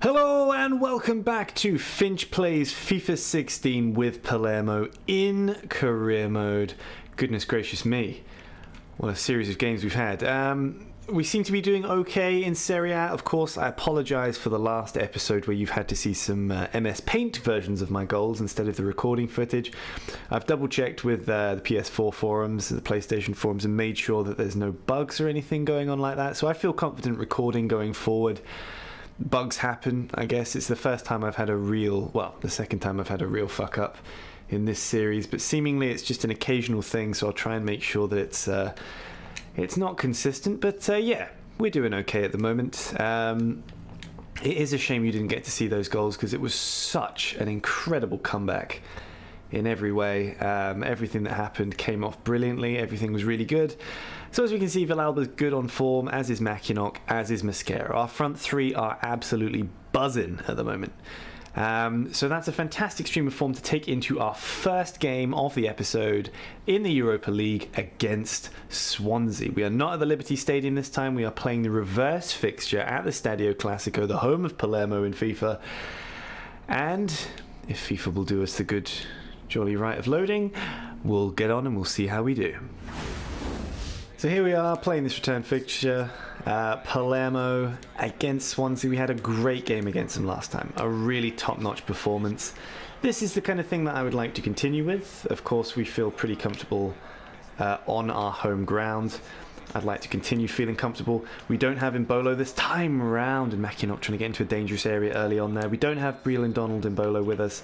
Hello and welcome back to FinchPlays FIFA 16 with Palermo in career mode. Goodness gracious me, what a series of games we've had. We seem to be doing okay in Serie A. Of course, I apologise for the last episode where you've had to see some MS Paint versions of my goals instead of the recording footage. I've double checked with the PS4 forums, the PlayStation forums, and made sure that there's no bugs or anything going on like that, so I feel confident recording going forward. Bugs happen, I guess. It's the first time I've had a real, well, the second time I've had a real fuck up in this series, but seemingly it's just an occasional thing, so I'll try and make sure that it's not consistent. But yeah, we're doing okay at the moment. It is a shame you didn't get to see those goals because it was such an incredible comeback in every way. Everything that happened came off brilliantly. Everything was really good. So as we can see, Villalba's good on form, as is Mackinock, as is Mosquera. Our front three are absolutely buzzing at the moment. So that's a fantastic stream of form to take into our first game of the episode in the Europa League against Swansea. We are not at the Liberty Stadium this time. We are playing the reverse fixture at the Stadio Classico, the home of Palermo in FIFA. And if FIFA will do us the good jolly right of loading, we'll get on and we'll see how we do. So here we are playing this return fixture, Palermo against Swansea. We had a great game against them last time, a really top-notch performance. This is the kind of thing that I would like to continue with. Of course, we feel pretty comfortable on our home ground. I'd like to continue feeling comfortable. We don't have Mbolo this time round, and Mackinock trying to get into a dangerous area early on there. We don't have Breel and Donald Mbolo with us,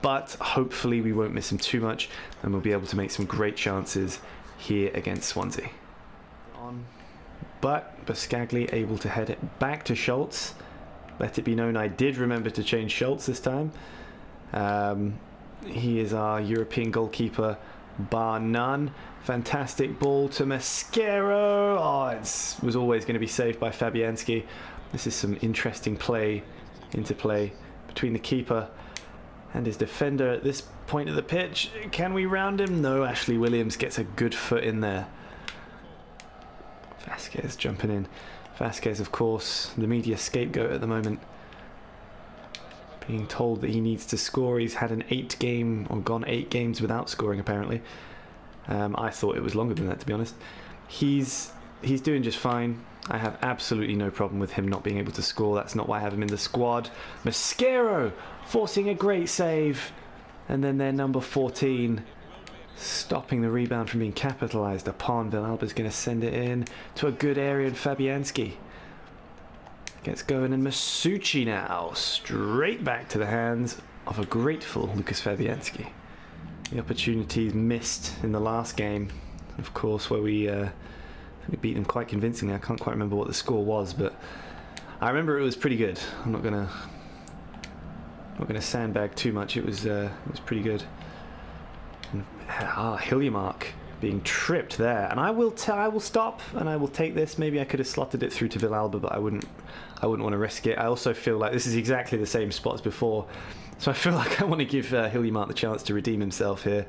but hopefully we won't miss him too much, and we'll be able to make some great chances here against Swansea. But Vazquez able to head it back to Schultz. Let it be known I did remember to change Schultz this time. He is our European goalkeeper bar none. Fantastic ball to Mosquera. Oh, it was always going to be saved by Fabianski. This is some interesting interplay between the keeper and his defender at this point of the pitch. Can we round him? No, Ashley Williams gets a good foot in there. Vazquez jumping in. Vazquez, of course, the media scapegoat at the moment. Being told that he needs to score. He's had an 8-game, or gone 8 games without scoring, apparently. I thought it was longer than that, to be honest. He's doing just fine. I have absolutely no problem with him not being able to score. That's not why I have him in the squad. Mosquera forcing a great save. And then their number 14 stopping the rebound from being capitalised upon. Villalba's going to send it in to a good area, and Fabianski gets going, and Masucci now straight back to the hands of a grateful Lucas Fabianski. The opportunities missed in the last game, of course, where we beat them quite convincingly. I can't quite remember what the score was, but I remember it was pretty good. I'm not gonna sandbag too much. It was pretty good. And, Hiljemark being tripped there, and I will stop and I will take this. Maybe I could have slotted it through to Villalba, but I wouldn't want to risk it. I also feel like this is exactly the same spot as before, so I feel like I want to give Hiljemark the chance to redeem himself here.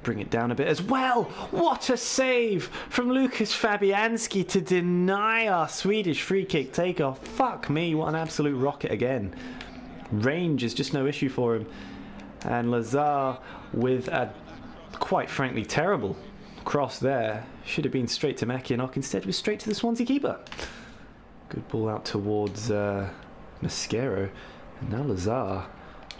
Bring it down a bit as well. What a save from Lucas Fabianski to deny our Swedish free kick takeoff. Fuck me, what an absolute rocket again. Range is just no issue for him. And Lazar with a quite frankly terrible cross there. Should have been straight to Mackinock. Instead was straight to the Swansea keeper. Good ball out towards Mosquera. And now Lazar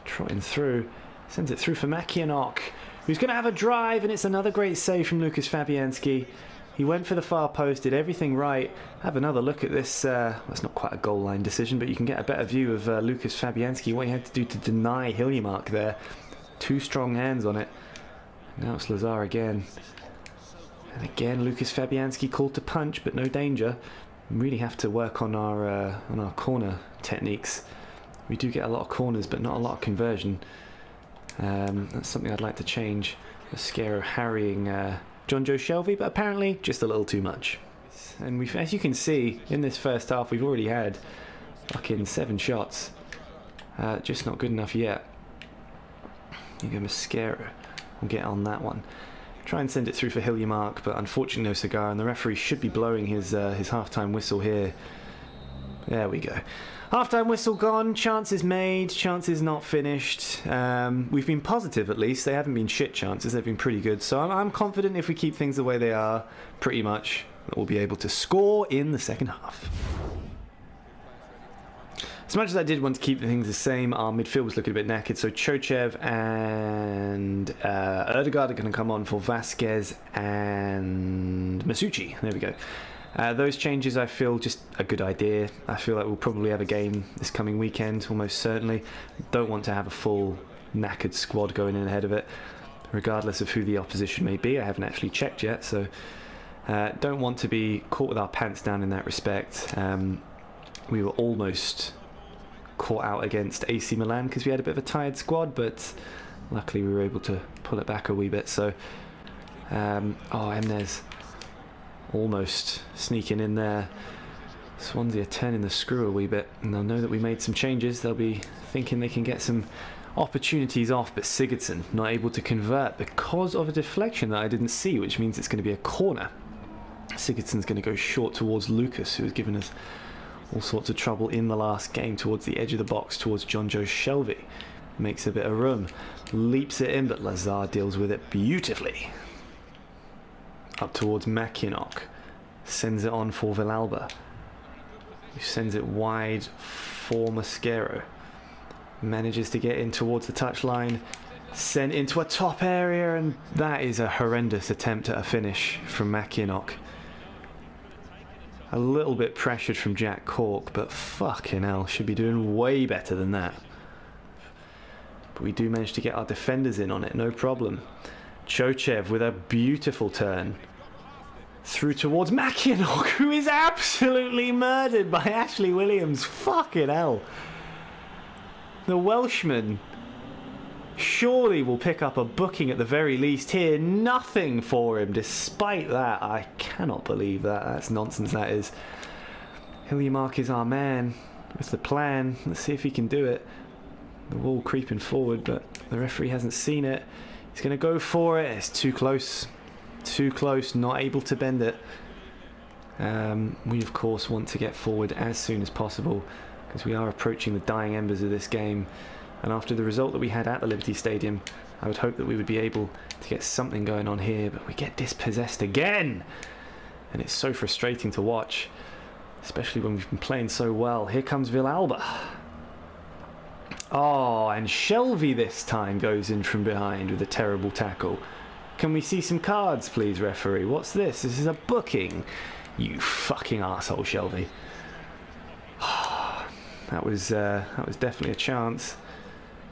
trotting through. Sends it through for Mackinock, who's going to have a drive, and it's another great save from Lucas Fabianski. He went for the far post, did everything right. Have another look at this. That's not quite a goal line decision, but you can get a better view of Lucas Fabianski, what he had to do to deny Hiljemark there. 2 strong hands on it. Now it's Lazar again. And again, Lucas Fabianski called to punch, but no danger. We really have to work on our corner techniques. We do get a lot of corners, but not a lot of conversion. That's something I'd like to change. Mosquera harrying John Joe Shelby, but apparently just a little too much. And we've, as you can see, in this first half, we've already had fucking 7 shots. Just not good enough yet. You go Mosquera. We'll get on that one. Try and send it through for Hiljemark, but unfortunately no cigar, and the referee should be blowing his half-time whistle here. There we go. Half-time whistle gone, chances made, chances not finished. We've been positive at least. They haven't been shit chances, they've been pretty good. So I'm confident if we keep things the way they are, pretty much, that we'll be able to score in the second half. As much as I did want to keep things the same, our midfield was looking a bit knackered. So Chochev and Erdegaard are going to come on for Vazquez and Masucci. There we go. Those changes I feel just a good idea. I feel like we'll probably have a game this coming weekend, almost certainly. Don't want to have a full knackered squad going in ahead of it, regardless of who the opposition may be. I haven't actually checked yet, so don't want to be caught with our pants down in that respect. We were almost caught out against AC Milan because we had a bit of a tired squad, but luckily we were able to pull it back a wee bit. So, oh, Emnes almost sneaking in there. Swansea are turning the screw a wee bit, and they'll know that we made some changes. They'll be thinking they can get some opportunities off, but Sigurdsson not able to convert because of a deflection that I didn't see, which means it's going to be a corner. Sigurdsson's going to go short towards Lucas, who has given us all sorts of trouble in the last game, towards the edge of the box, towards John Joe Shelvey. Makes a bit of room, leaps it in, but Lazar deals with it beautifully. Up towards Mackinock, sends it on for Villalba, who sends it wide for Mosquero. Manages to get in towards the touchline, sent into a top area, and that is a horrendous attempt at a finish from Mackinock. A little bit pressured from Jack Cork, but fucking hell, should be doing way better than that. But we do manage to get our defenders in on it, no problem. Chochev with a beautiful turn through towards Mackinock, who is absolutely murdered by Ashley Williams. Fucking hell. The Welshman surely will pick up a booking at the very least here. Nothing for him despite that. I cannot believe that. That's nonsense, that is. Hiljemark is our man with the plan. Let's see if he can do it. The wall creeping forward, but the referee hasn't seen it. He's going to go for it. It's too close. Too close. Not able to bend it. We, of course, want to get forward as soon as possible because we are approaching the dying embers of this game. And after the result that we had at the Liberty Stadium, I would hope that we would be able to get something going on here, but we get dispossessed again. And it's so frustrating to watch, especially when we've been playing so well. Here comes Villalba. Oh, and Shelvey this time goes in from behind with a terrible tackle. Can we see some cards, please, referee? What's this? This is a booking. You fucking arsehole, Shelvey. That was definitely a chance.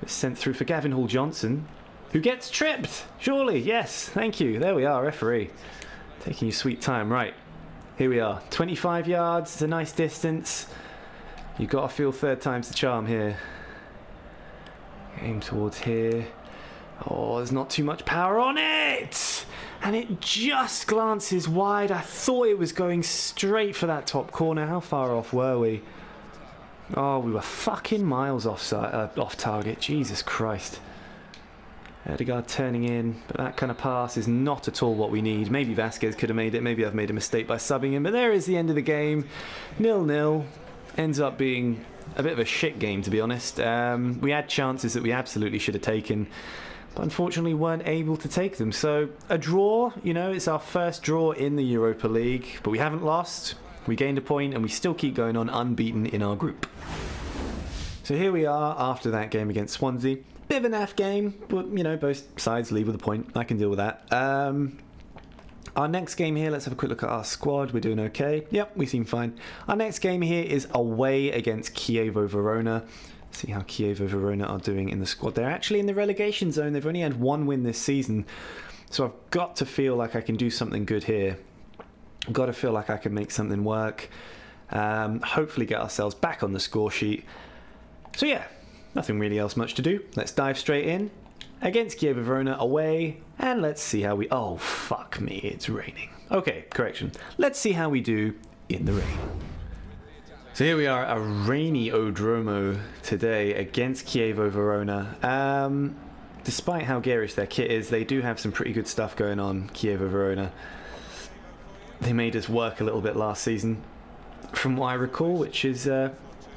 It's sent through for Gavin Hall-Johnson, who gets tripped. Surely, yes, thank you. There we are, referee. Taking your sweet time. Right, here we are. 25 yards, it's a nice distance. You've got to feel third time's the charm here. Aim towards here. Oh, there's not too much power on it! And it just glances wide. I thought it was going straight for that top corner. How far off were we? Oh, we were fucking miles off target. Jesus Christ. Erdegaard turning in, but that kind of pass is not at all what we need. Maybe Vazquez could have made it. Maybe I've made a mistake by subbing him. But there is the end of the game. 0-0. Ends up being a bit of a shit game, to be honest. We had chances that we absolutely should have taken, but unfortunately weren't able to take them. So a draw, you know, it's our first draw in the Europa League, but we haven't lost. We gained a point and we still keep going on unbeaten in our group. So here we are after that game against Swansea. Bit of a naff game, but you know, both sides leave with a point. I can deal with that. Our next game here, let's have a quick look at our squad. We're doing okay. Yep, we seem fine. Our next game here is away against Chievo Verona. See how Chievo Verona are doing in the squad. They're actually in the relegation zone. They've only had one win this season. So I've got to feel like I can do something good here. I've got to feel like I can make something work. Hopefully get ourselves back on the score sheet. So yeah, nothing really else much to do. Let's dive straight in. Against Chievo Verona away, and let's see how we... Oh, fuck me, it's raining. Okay, correction. Let's see how we do in the rain. So here we are, a rainy Odromo today against Chievo Verona. Despite how garish their kit is, they do have some pretty good stuff going on, Chievo Verona. They made us work a little bit last season. from what I recall, which is, I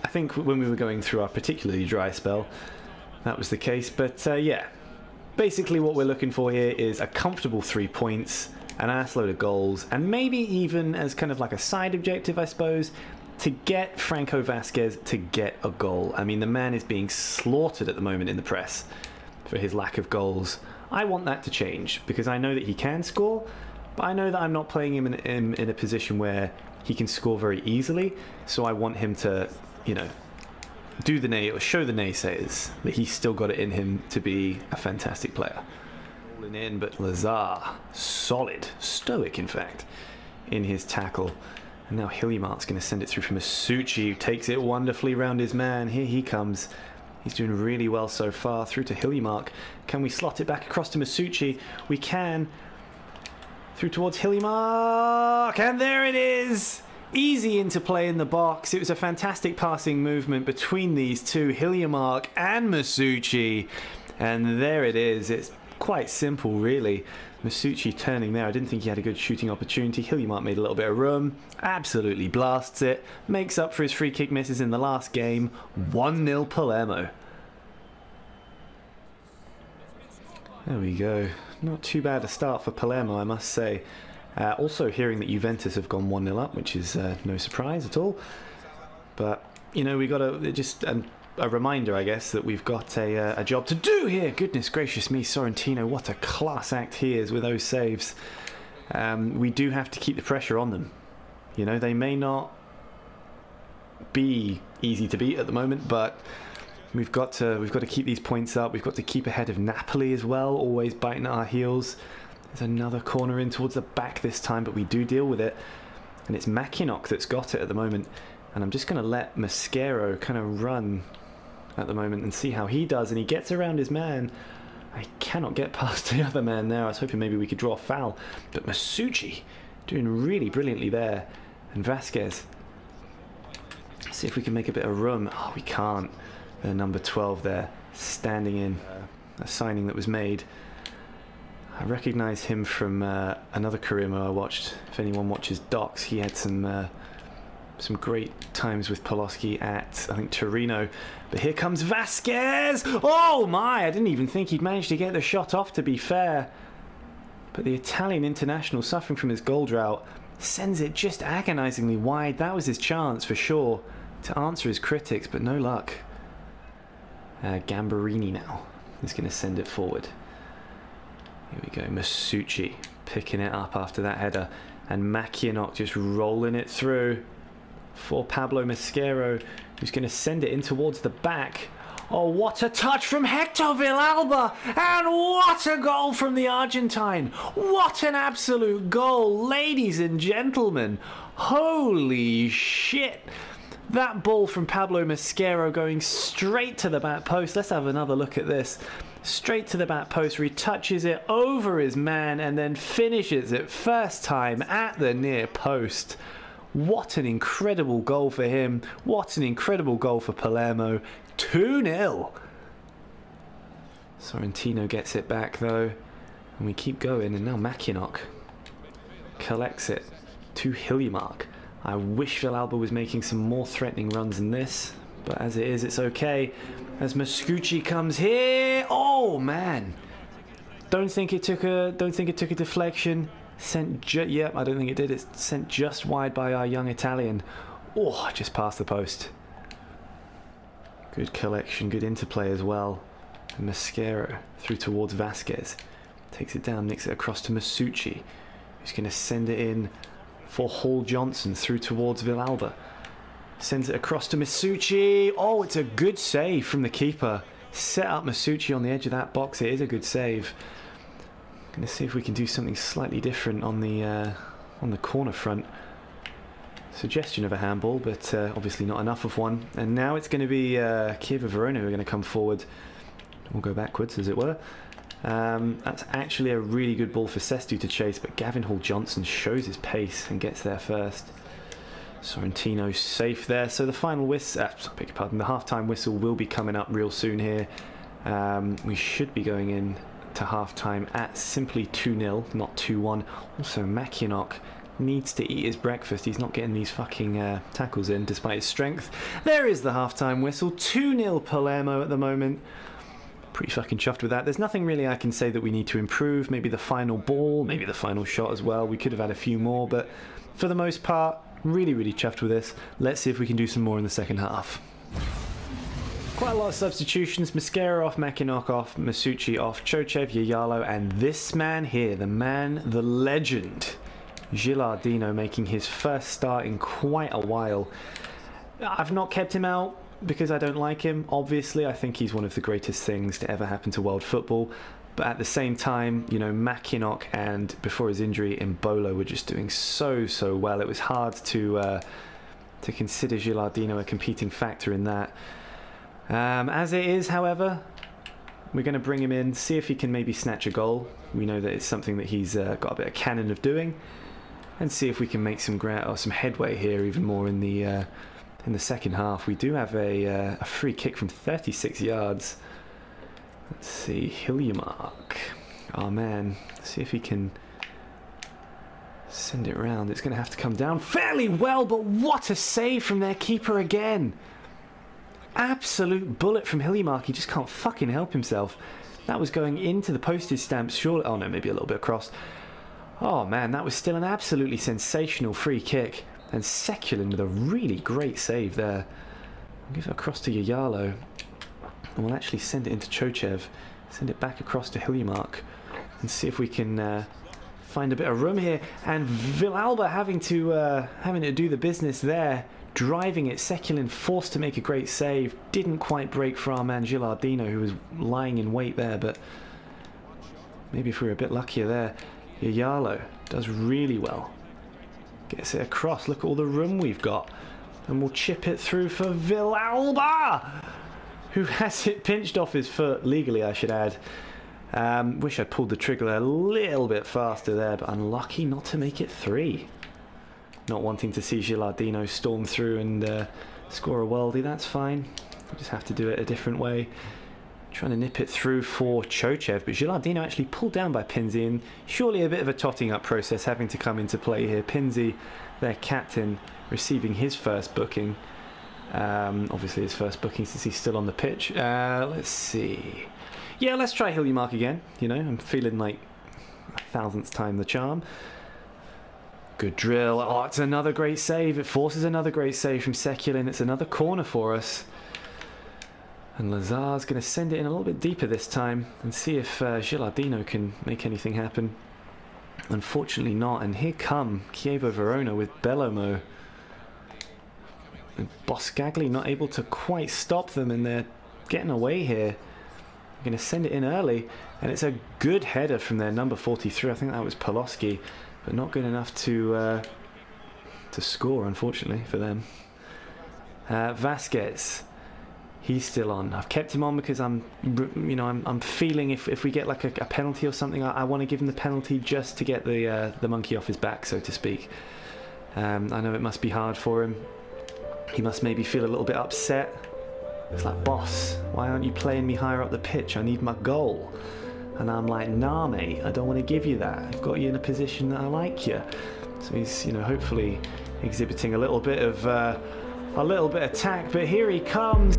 think when we were going through our particularly dry spell, that was the case. But yeah, basically what we're looking for here is a comfortable 3 points, an assload of goals, and maybe even as kind of like a side objective, I suppose, to get Franco Vazquez to get a goal. I mean, the man is being slaughtered at the moment in the press for his lack of goals. I want that to change, because I know that he can score, but I know that I'm not playing him in a position where he can score very easily, so I want him to, you know, do the or show the naysayers that he's still got it in him to be a fantastic player. Rolling in, but Lazar, solid, stoic in fact, in his tackle. And now Hillimark's going to send it through from Masucci, who takes it wonderfully round his man. Here he comes. He's doing really well so far. Through to Hillimark. Can we slot it back across to Masucci? We can. Through towards Hillimark. And there it is. Easy interplay in the box. It was a fantastic passing movement between these two, Hillimark and Masucci. And there it is. It's quite simple, really. Masucci turning there. I didn't think he had a good shooting opportunity. Hillimark made a little bit of room. Absolutely blasts it. Makes up for his free kick misses in the last game. 1-0 Palermo. There we go. Not too bad a start for Palermo, I must say. Also hearing that Juventus have gone 1-0 up, which is no surprise at all. But, you know, we got to just... a reminder, I guess, that we've got a job to do here. Goodness gracious me, Sorrentino, what a class act he is with those saves. We do have to keep the pressure on them. You know, they may not be easy to beat at the moment, but we've got to keep these points up. We've got to keep ahead of Napoli as well, always biting at our heels. There's another corner in towards the back this time, but we do deal with it. And it's Mackinock that's got it at the moment. And I'm just going to let Mascaro kind of run at the moment and see how he does. And he gets around his man. I cannot get past the other man there. I was hoping maybe we could draw a foul. But Masucci doing really brilliantly there. And Vazquez. See if we can make a bit of room. Oh, we can't. The number 12 there, standing in. A signing that was made. I recognise him from another career mode I watched. If anyone watches Docs, he had some great times with Poloski at, I think, Torino. But here comes Vazquez! Oh my! I didn't even think he'd managed to get the shot off, to be fair. But the Italian international, suffering from his goal drought, sends it just agonisingly wide. That was his chance, for sure, to answer his critics, but no luck. Gambarini now is going to send it forward. Here we go, Masucci picking it up after that header. And Mackinock just rolling it through for Pablo Mascaro, who's going to send it in towards the back. Oh, what a touch from Hector Villalba! And what a goal from the Argentine! What an absolute goal, ladies and gentlemen! Holy shit! That ball from Pablo Mascaro going straight to the back post. Let's have another look at this. Straight to the back post, where he touches it over his man and then finishes it first time at the near post. What an incredible goal for him. What an incredible goal for Palermo. 2-0. Sorrentino gets it back though. And we keep going, and now Mackinock collects it to Hillimark. I wish Villalba was making some more threatening runs than this, but as it is, it's okay. As Masucci comes here, oh man! Don't think it took a deflection. Sent yep, I don't think it did. It's sent just wide by our young Italian. Oh, just past the post. Good collection, good interplay as well. And Mascaro through towards Vazquez. Takes it down, nicks it across to Masucci, who's going to send it in for Hall Johnson through towards Villalba. Sends it across to Masucci. Oh, it's a good save from the keeper. Set up Masucci on the edge of that box. It is a good save. Going to see if we can do something slightly different on the corner front. Suggestion of a handball, but obviously not enough of one. And now it's going to be Kiev Verona who are going to come forward. We'll go backwards, as it were. That's actually a really good ball for Sestu to chase, but Gavin Hall-Johnson shows his pace and gets there first. Sorrentino safe there. So the final whistle, beg your pardon, the half-time whistle will be coming up real soon here. We should be going in to half-time at simply 2-0, not 2-1. Also, Mackinock needs to eat his breakfast. He's not getting these fucking tackles in despite his strength. There is the half-time whistle. 2-0 Palermo at the moment. Pretty fucking chuffed with that. There's nothing really I can say that we need to improve. Maybe the final ball, maybe the final shot as well. We could have had a few more, but for the most part, really, really chuffed with this. Let's see if we can do some more in the second half. Quite a lot of substitutions. Mosquera off, Mackinock off, Masucci off, Chochev, Yayalo, and this man here, the man, the legend, Gilardino, making his first start in quite a while. I've not kept him out because I don't like him. Obviously, I think he's one of the greatest things to ever happen to world football. But at the same time, you know, Mackinock and, before his injury, Mbolo were just doing so well. It was hard to consider Gilardino a competing factor in that. As it is, however, we're going to bring him in, see if he can maybe snatch a goal. We know that it's something that he's got a bit of cannon of doing, and see if we can make some headway here, even more in the second half. We do have a free kick from 36 yards. Let's see, Hiljemark. Oh man, let's see if he can send it round. It's going to have to come down fairly well, but what a save from their keeper again. Absolute bullet from Hiljemark. He just can't fucking help himself. That was going into the postage stamps, surely. Oh no, maybe a little bit across. Oh man, that was still an absolutely sensational free kick. And Sekulin with a really great save there. I'll give it across to Yayalo. And we'll actually send it into Chochev. Send it back across to Hiljemark. And see if we can find a bit of room here. And Villalba having to do the business there. Driving it. Sekulin forced to make a great save. Didn't quite break for our man Gilardino, who was lying in wait there. But maybe if we were a bit luckier there. Yayalo does really well. Gets it across. Look at all the room we've got. And we'll chip it through for Villalba, who has it pinched off his foot. Legally, I should add. Wish I'd pulled the trigger a little bit faster there, but unlucky not to make it 3. Not wanting to see Gilardino storm through and score a worldie. That's fine. We'll just have to do it a different way. Trying to nip it through for Chochev, but Gilardino actually pulled down by Pinzi, and surely a bit of a totting up process having to come into play here. Pinzi, their captain, receiving his first booking. Obviously his first booking since he's still on the pitch. Let's see. Yeah, let's try Hiljemark again. You know, I'm feeling like a 1000th time the charm. Good drill. Oh, it's another great save. It forces another great save from Sekulin. It's another corner for us. And Lazar's going to send it in a little bit deeper this time and see if Gilardino can make anything happen. Unfortunately not. And here come Chievo Verona with Bellomo. And Boscagli not able to quite stop them, and they're getting away here. They're going to send it in early, and it's a good header from their number 43. I think that was Poloski, but not good enough to score, unfortunately, for them. Vazquez. He's still on. I've kept him on because I'm feeling if we get like a penalty or something, I want to give him the penalty just to get the monkey off his back, so to speak. I know it must be hard for him. He must maybe feel a little bit upset. It's like, boss, why aren't you playing me higher up the pitch? I need my goal. And I'm like, nah, mate, I don't want to give you that. I've got you in a position that I like you. So he's, hopefully exhibiting a little bit of tact. But here he comes.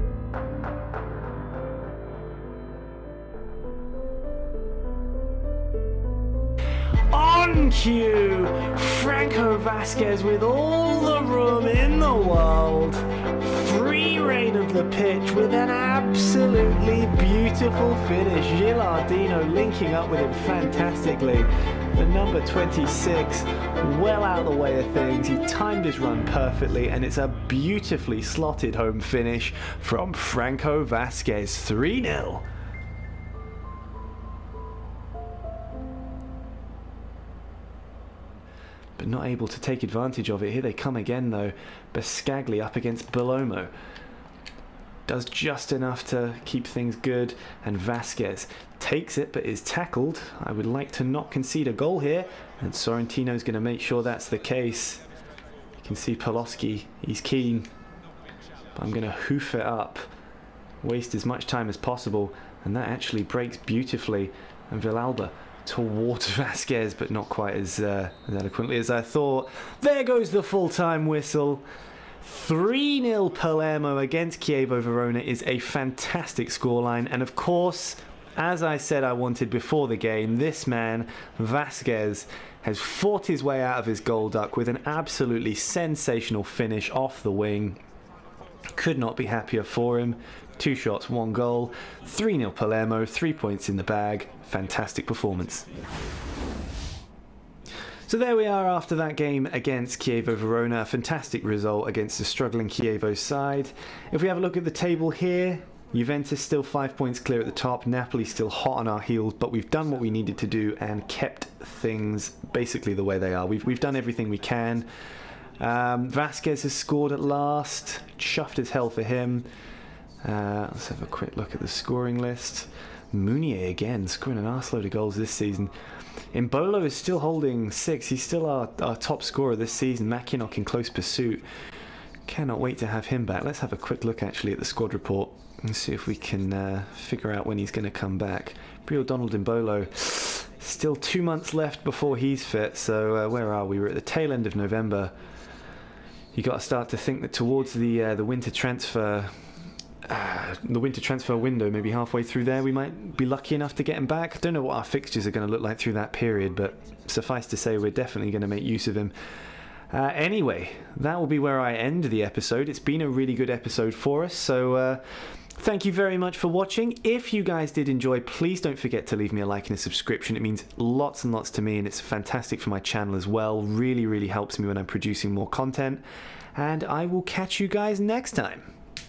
On cue, Franco Vazquez with all the room in the world, free reign of the pitch with an absolutely beautiful finish. Gilardino linking up with him fantastically. The number 26, well out of the way of things. He timed his run perfectly, and it's a beautifully slotted home finish from Franco Vazquez. 3-0. But not able to take advantage of it. Here they come again though. Boscagli up against Bellomo. Does just enough to keep things good, and Vazquez takes it but is tackled. I would like to not concede a goal here, and Sorrentino's going to make sure that's the case. You can see Poloski, he's keen. But I'm going to hoof it up, waste as much time as possible, and that actually breaks beautifully. And Villalba towards Vazquez, but not quite as eloquently as I thought. There goes the full-time whistle. 3-0 Palermo against Chievo Verona is a fantastic scoreline, and of course, as I said I wanted before the game, this man, Vazquez, has fought his way out of his goal duck with an absolutely sensational finish off the wing. Could not be happier for him. 2 shots, 1 goal. 3-0 Palermo, 3 points in the bag. Fantastic performance. So there we are after that game against Chievo Verona. A fantastic result against the struggling Chievo side. If we have a look at the table here, Juventus still 5 points clear at the top. Napoli still hot on our heels, but we've done what we needed to do and kept things basically the way they are. We've done everything we can. Vazquez has scored at last. Chuffed as hell for him. Let's have a quick look at the scoring list. Mounier again, scoring an arseload of goals this season. Imbolo is still holding 6. He's still our top scorer this season. Mackinock in close pursuit. Cannot wait to have him back. Let's have a quick look actually at the squad report and see if we can figure out when he's going to come back. Brio Donald Imbolo, still 2 months left before he's fit. So where are we? We're at the tail end of November. You got to start to think that towards the winter transfer. The winter transfer window, maybe halfway through there, we might be lucky enough to get him back. I don't know what our fixtures are going to look like through that period, but suffice to say we're definitely going to make use of him. Anyway, that will be where I end the episode. It's been a really good episode for us, so thank you very much for watching. If you guys did enjoy, please don't forget to leave me a like and a subscription. It means lots and lots to me, and it's fantastic for my channel as well. Really, really helps me when I'm producing more content. And I will catch you guys next time.